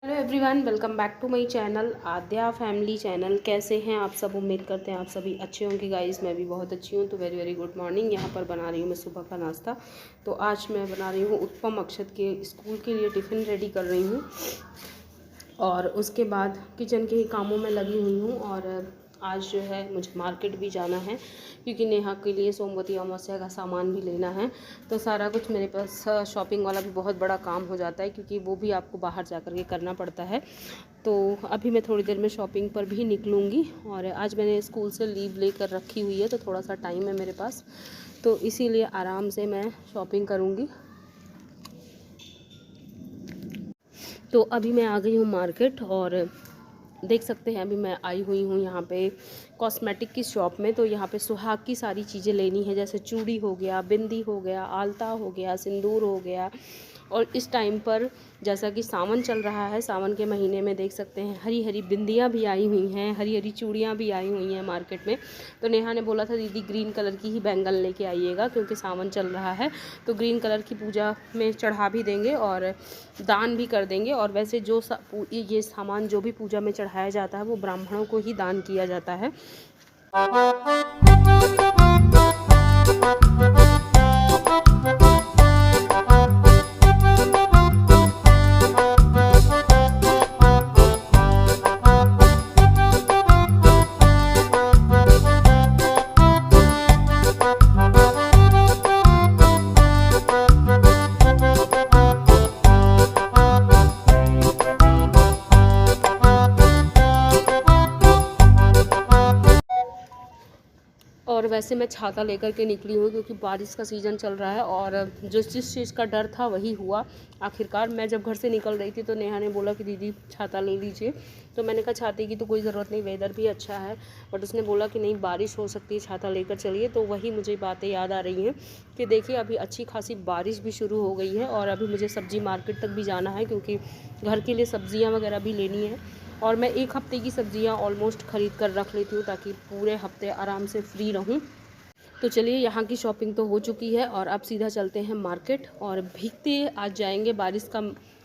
Hello everyone, welcome back to my channel Aadya family channel. कैसे हैं आप सब? उम्मीद करते हैं आप सभी अच्छे होंगे गाइस। मैं भी बहुत अच्छी हूँ। तो वेरी वेरी गुड मॉर्निंग। यहाँ पर बना रही हूँ मैं सुबह का नाश्ता। तो आज मैं बना रही हूँ उत्पम। अक्षत के स्कूल के लिए टिफ़िन रेडी कर रही हूँ और उसके बाद किचन के ही कामों में लगी हुई हूँ। और आज जो है मुझे मार्केट भी जाना है क्योंकि नेहा के लिए सोमवती अमावस्या का सामान भी लेना है। तो सारा कुछ मेरे पास शॉपिंग वाला भी बहुत बड़ा काम हो जाता है क्योंकि वो भी आपको बाहर जा कर के करना पड़ता है। तो अभी मैं थोड़ी देर में शॉपिंग पर भी निकलूँगी। और आज मैंने स्कूल से लीव लेकर रखी हुई है तो थोड़ा सा टाइम है मेरे पास, तो इसीलिए आराम से मैं शॉपिंग करूँगी। तो अभी मैं आ गई हूँ मार्केट और देख सकते हैं अभी मैं आई हुई हूँ यहाँ पे कॉस्मेटिक की शॉप में। तो यहाँ पे सुहाग की सारी चीज़ें लेनी है, जैसे चूड़ी हो गया, बिंदी हो गया, आलता हो गया, सिंदूर हो गया। और इस टाइम पर जैसा कि सावन चल रहा है, सावन के महीने में देख सकते हैं हरी हरी बिंदियाँ भी आई हुई हैं, हरी हरी चूड़ियाँ भी आई हुई हैं मार्केट में। तो नेहा ने बोला था दीदी ग्रीन कलर की ही बैंगल लेके आइएगा क्योंकि सावन चल रहा है। तो ग्रीन कलर की पूजा में चढ़ा भी देंगे और दान भी कर देंगे। और वैसे जो ये सामान जो भी पूजा में चढ़ाया जाता है वो ब्राह्मणों को ही दान किया जाता है। और वैसे मैं छाता लेकर के निकली हूँ क्योंकि बारिश का सीज़न चल रहा है और जिस चीज़ का डर था वही हुआ आखिरकार। मैं जब घर से निकल रही थी तो नेहा ने बोला कि दीदी छाता ले लीजिए। तो मैंने कहा छाते की तो कोई ज़रूरत नहीं, वेदर भी अच्छा है। बट उसने बोला कि नहीं बारिश हो सकती है, छाता लेकर चलिए। तो वही मुझे बातें याद आ रही हैं कि देखिए अभी अच्छी खासी बारिश भी शुरू हो गई है और अभी मुझे सब्ज़ी मार्केट तक भी जाना है क्योंकि घर के लिए सब्ज़ियाँ वगैरह भी लेनी है। और मैं एक हफ़्ते की सब्ज़ियाँ ऑलमोस्ट ख़रीद कर रख लेती हूँ ताकि पूरे हफ्ते आराम से फ्री रहूँ। तो चलिए यहाँ की शॉपिंग तो हो चुकी है और अब सीधा चलते हैं मार्केट और भीगते आज जाएंगे, बारिश का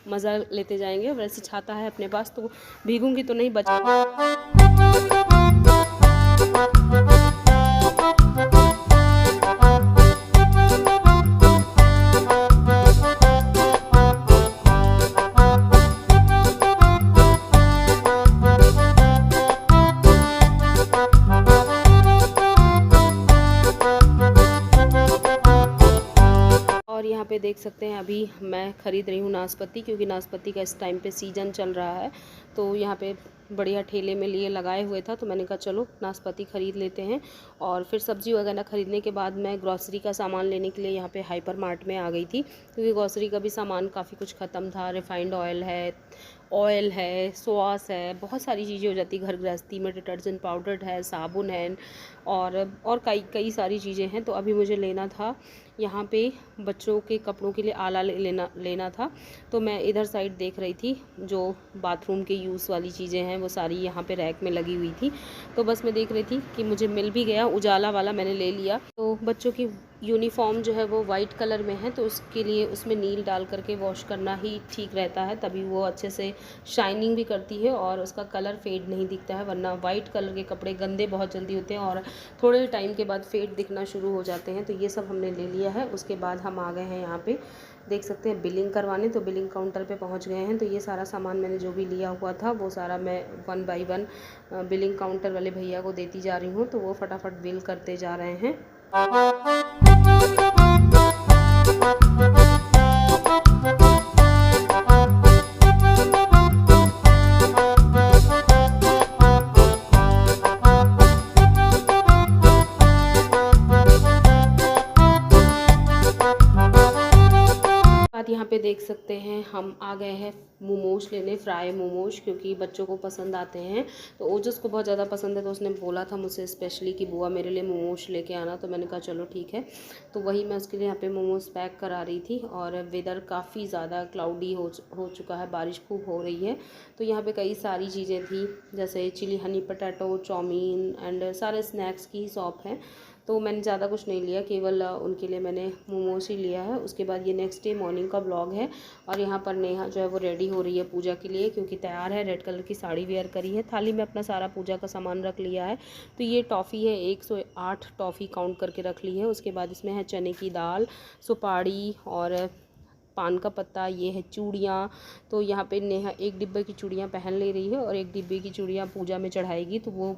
मज़ा लेते जाएंगे। वैसे छाता है अपने पास तो भीगूंगी तो नहीं बच। और यहाँ पे देख सकते हैं अभी मैं ख़रीद रही हूँ नाशपाती क्योंकि नाशपाती का इस टाइम पे सीज़न चल रहा है। तो यहाँ पे बढ़िया ठेले में लिए लगाए हुए था तो मैंने कहा चलो नाशपाती ख़रीद लेते हैं। और फिर सब्ज़ी वगैरह ख़रीदने के बाद मैं ग्रॉसरी का सामान लेने के लिए यहाँ पे हाइपर मार्ट में आ गई थी क्योंकि ग्रॉसरी का भी सामान काफ़ी कुछ ख़त्म था। रिफाइंड ऑयल है, सॉस है, बहुत सारी चीज़ें हो जाती घर गृहस्थी में। डिटर्जेंट पाउडर है, साबुन है और कई सारी चीज़ें हैं। तो अभी मुझे लेना था यहाँ पे बच्चों के कपड़ों के लिए आला लेना था। तो मैं इधर साइड देख रही थी जो बाथरूम के यूज़ वाली चीज़ें हैं वो सारी यहाँ पे रैक में लगी हुई थी। तो बस मैं देख रही थी कि मुझे मिल भी गया, उजाला वाला मैंने ले लिया। तो बच्चों की यूनिफॉर्म जो है वो वाइट कलर में है तो उसके लिए उसमें नील डाल करके वॉश करना ही ठीक रहता है, तभी वो अच्छे से शाइनिंग भी करती है और उसका कलर फेड नहीं दिखता है। वरना वाइट कलर के कपड़े गंदे बहुत जल्दी होते हैं और थोड़े टाइम के बाद फेड दिखना शुरू हो जाते हैं। तो ये सब हमने ले लिया है। उसके बाद हम आ गए हैं यहाँ पे देख सकते हैं बिलिंग करवाने। तो बिलिंग काउंटर पे पहुँच गए हैं। तो ये सारा सामान मैंने जो भी लिया हुआ था वो सारा मैं 1 बाय 1 बिलिंग काउंटर वाले भैया को देती जा रही हूँ। तो वो फटाफट बिल करते जा रहे हैं। यहाँ पे देख सकते हैं हम आ गए हैं मोमोज लेने, फ्राई मोमोज, क्योंकि बच्चों को पसंद आते हैं। तो ओजस को बहुत ज़्यादा पसंद है तो उसने बोला था मुझसे स्पेशली कि बुआ मेरे लिए मोमोज लेके आना। तो मैंने कहा चलो ठीक है। तो वही मैं उसके लिए यहाँ पे मोमोज पैक करा रही थी। और वेदर काफ़ी ज़्यादा क्लाउडी हो चुका है, बारिश खूब हो रही है। तो यहाँ पर कई सारी चीज़ें थी जैसे chilli honey potato, chowmein and सारे स्नैक्स की शॉप है। तो मैंने ज़्यादा कुछ नहीं लिया, केवल उनके लिए मैंने मोमोज ही लिया है। उसके बाद ये नेक्स्ट डे मॉर्निंग का ब्लॉग है और यहाँ पर नेहा जो है वो रेडी हो रही है पूजा के लिए, क्योंकि तैयार है, रेड कलर की साड़ी वेयर करी है। थाली में अपना सारा पूजा का सामान रख लिया है। तो ये टॉफ़ी है, 108 टॉफ़ी काउंट करके रख ली है। उसके बाद इसमें है चने की दाल, सुपारी और पान का पत्ता, ये है चूड़ियाँ। तो यहाँ पे नेहा एक डिब्बे की चूड़ियाँ पहन ले रही है और एक डिब्बे की चूड़ियाँ पूजा में चढ़ाएगी, तो वो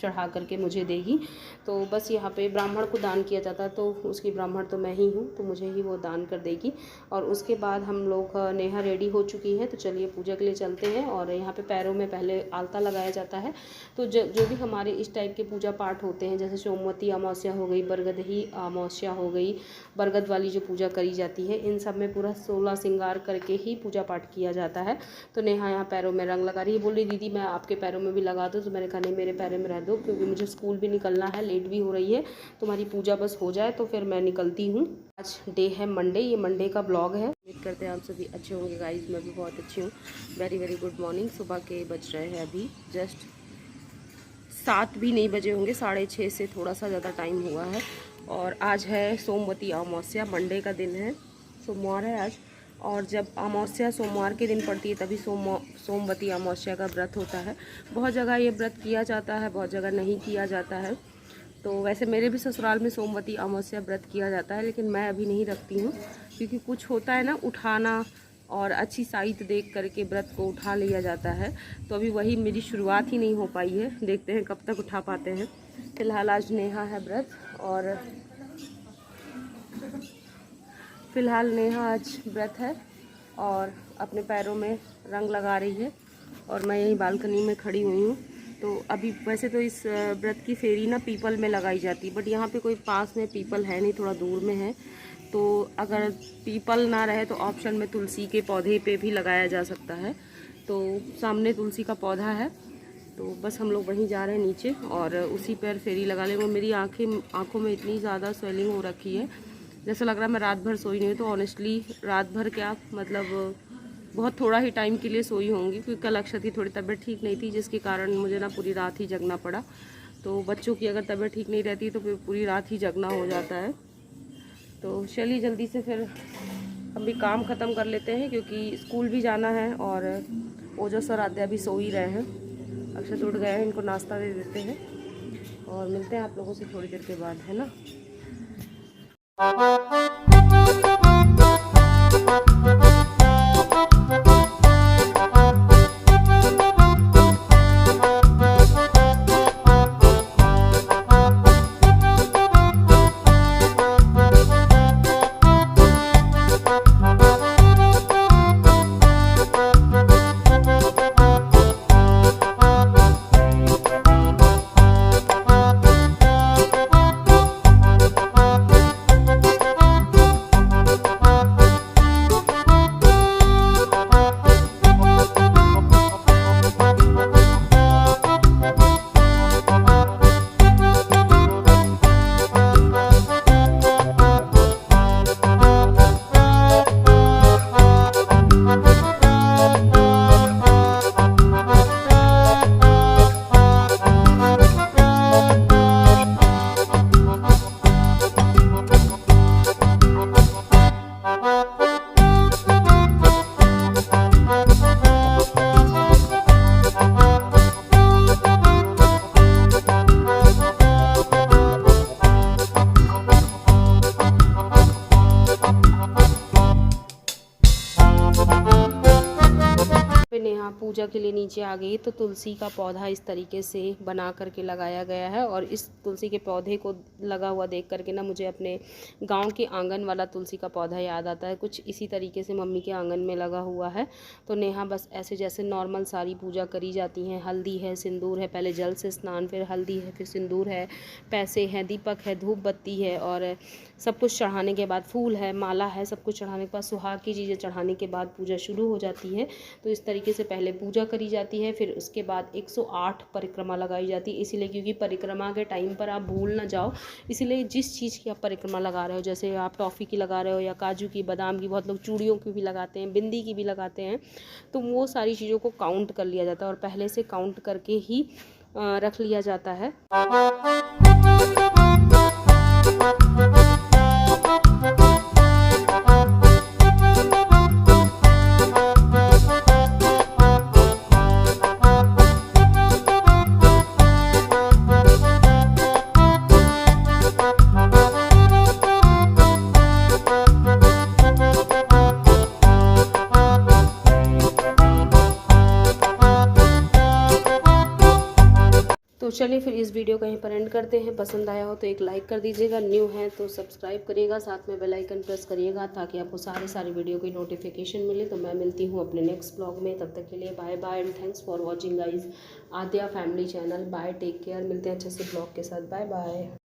चढ़ा करके मुझे देगी। तो बस यहाँ पे ब्राह्मण को दान किया जाता है, तो उसकी ब्राह्मण तो मैं ही हूँ, तो मुझे ही वो दान कर देगी। और उसके बाद हम लोग, नेहा रेडी हो चुकी है, तो चलिए पूजा के लिए चलते हैं। और यहाँ पे पैरों में पहले आलता लगाया जाता है। तो जो भी हमारे इस टाइप के पूजा पाठ होते हैं, जैसे सोमवती अमावस्या हो गई, बरगदही अमावस्या हो गई, बरगद वाली जो पूजा करी जाती है, इन सब में पूरा 16 श्रृंगार करके ही पूजा पाठ किया जाता है। तो नेहा यहाँ पैरों में रंग लगा रही है। बोल रही दीदी मैं आपके पैरों में भी लगा दूँ, तो मैंने कहा नहीं, मेरे पैरों में रह दो, क्योंकि मुझे स्कूल भी निकलना है, लेट भी हो रही है। तुम्हारी पूजा बस हो जाए तो फिर मैं निकलती हूँ। आज डे है मंडे, ये मंडे का ब्लॉग है। उम्मीद करते हैं आप सभी अच्छे होंगे गाइज, मैं भी बहुत अच्छी हूँ। Very very good morning. सुबह के बज रहे हैं अभी जस्ट 7 भी नहीं बजे होंगे, 6:30 से थोड़ा सा ज़्यादा टाइम हुआ है। और आज है सोमवती अमावस्या, मंडे का दिन है, सोमवार है आज। और जब अमावस्या सोमवार के दिन पड़ती है तभी सोमवती अमावस्या का व्रत होता है। बहुत जगह ये व्रत किया जाता है, बहुत जगह नहीं किया जाता है। तो वैसे मेरे भी ससुराल में सोमवती अमावस्या व्रत किया जाता है, लेकिन मैं अभी नहीं रखती हूँ, क्योंकि कुछ होता है ना, उठाना और अच्छी साइट देख करके व्रत को उठा लिया जाता है। तो अभी वही मेरी शुरुआत ही नहीं हो पाई है, देखते हैं कब तक उठा पाते हैं। फिलहाल आज नेहा है व्रत, और फिलहाल नेहा आज व्रत है और अपने पैरों में रंग लगा रही है, और मैं यही बालकनी में खड़ी हुई हूँ। तो अभी वैसे तो इस व्रत की फेरी ना पीपल में लगाई जाती है, बट यहाँ पे कोई पास में पीपल है नहीं, थोड़ा दूर में है। तो अगर पीपल ना रहे तो ऑप्शन में तुलसी के पौधे पे भी लगाया जा सकता है। तो सामने तुलसी का पौधा है, तो बस हम लोग वहीं जा रहे हैं नीचे और उसी पर फेरी लगा लेंगे। मेरी आँखों में इतनी ज़्यादा स्वेलिंग हो रखी है, जैसा लग रहा है मैं रात भर सोई नहीं हूँ। तो ऑनेस्टली रात भर क्या, मतलब बहुत थोड़ा ही टाइम के लिए सोई होंगी, क्योंकि कल अक्षत की थोड़ी तबीयत ठीक नहीं थी, जिसके कारण मुझे ना पूरी रात ही जगना पड़ा। तो बच्चों की अगर तबीयत ठीक नहीं रहती तो फिर पूरी रात ही जगना हो जाता है। तो चलिए जल्दी से फिर हम भी काम ख़त्म कर लेते हैं, क्योंकि स्कूल भी जाना है। और ओजो सर आते अभी सो ही रहे हैं, अक्षत उठ गए हैं, इनको नाश्ता दे देते हैं और मिलते हैं आप लोगों से थोड़ी देर के बाद, है ना। नेहा पूजा के लिए नीचे आ गई, तो तुलसी का पौधा इस तरीके से बना करके लगाया गया है। और इस तुलसी के पौधे को लगा हुआ देख करके ना मुझे अपने गांव के आंगन वाला तुलसी का पौधा याद आता है। कुछ इसी तरीके से मम्मी के आंगन में लगा हुआ है। तो नेहा बस ऐसे जैसे नॉर्मल सारी पूजा करी जाती हैं, हल्दी है, सिंदूर है, पहले जल से स्नान, फिर हल्दी है, फिर सिंदूर है, पैसे हैं, दीपक है, धूप बत्ती है, और सब कुछ चढ़ाने के बाद फूल है, माला है, सब कुछ चढ़ाने के बाद सुहाग की चीज़ें चढ़ाने के बाद पूजा शुरू हो जाती है। तो इस तरीके से पहले पूजा करी जाती है, फिर उसके बाद 108 परिक्रमा लगाई जाती है। इसीलिए क्योंकि परिक्रमा के टाइम पर आप भूल ना जाओ, इसीलिए जिस चीज़ की आप परिक्रमा लगा रहे हो, जैसे आप टॉफ़ी की लगा रहे हो या काजू की, बादाम की, बहुत लोग चूड़ियों की भी लगाते हैं, बिंदी की भी लगाते हैं, तो वो सारी चीज़ों को काउंट कर लिया जाता है और पहले से काउंट करके ही रख लिया जाता है। तो चलिए फिर इस वीडियो को यहीं पर एंड करते हैं। पसंद आया हो तो एक लाइक कर दीजिएगा, न्यू है तो सब्सक्राइब करिएगा, साथ में बेल आइकन प्रेस करिएगा ताकि आपको सारी वीडियो की नोटिफिकेशन मिले। तो मैं मिलती हूँ अपने नेक्स्ट ब्लॉग में, तब तक के लिए bye bye and thanks for watching guys. Aadya family channel, bye, take care. मिलते हैं अच्छे से ब्लॉग के साथ, बाय बाय।